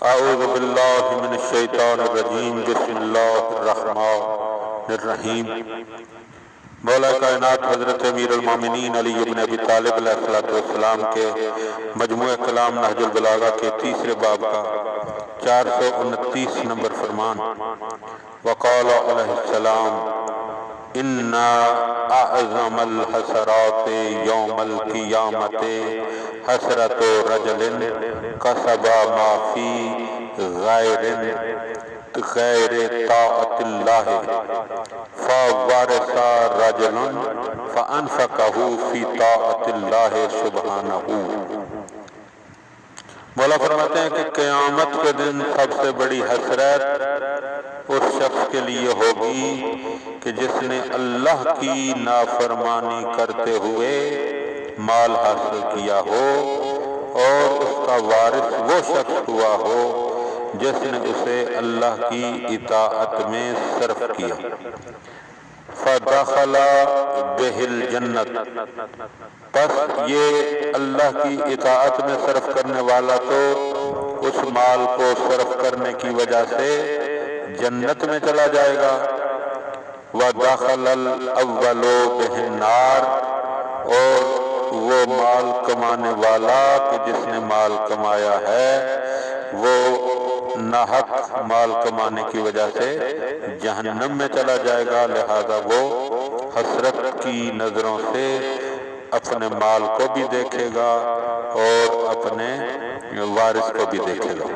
اعوذ باللہ من الشیطان الرجیم بسم اللہ الرحمن الرحیم۔ مولا کائنات حضرت امیر المومنین علی بن ابی طالب علیہ السلام کے مجموعہ کلام نہج البلاغہ کے تیسرے باب کا 429 نمبر فرمان: وقال علیہ السلام اِنَّا اعظم الحسرات یوم القیامت حسرت رجل کسب ما فی غیر طاعت اللہ فورث رجل فانفقہ فی طاعت اللہ سبحانہ۔ مولا فرماتے ہیں کہ قیامت کے دن سب سے بڑی حسرت اس شخص کے لیے ہوگی کہ جس نے اللہ کی نافرمانی کرتے ہوئے مال حاصل کیا ہو اور اس کا وارث وہ شخص ہوا ہو جس نے اسے اللہ کی اطاعت میں صرف کیا۔ فَدَخَلَ بِهِ الْجَنَّةِ، پس یہ اللہ کی اطاعت میں صرف کرنے والا تو اس مال کو صرف کرنے کی وجہ سے جنت میں چلا جائے گا۔ وَدَخَلَ الْأَوَّلُ بِهِ النَّارِ، اور وہ مال کمانے والا کہ جس نے مال کمایا ہے وہ ناحق مال کمانے کی وجہ سے جہنم میں چلا جائے گا، لہذا وہ حسرت کی نظروں سے اپنے مال کو بھی دیکھے گا اور اپنے وارث کو بھی دیکھے گا۔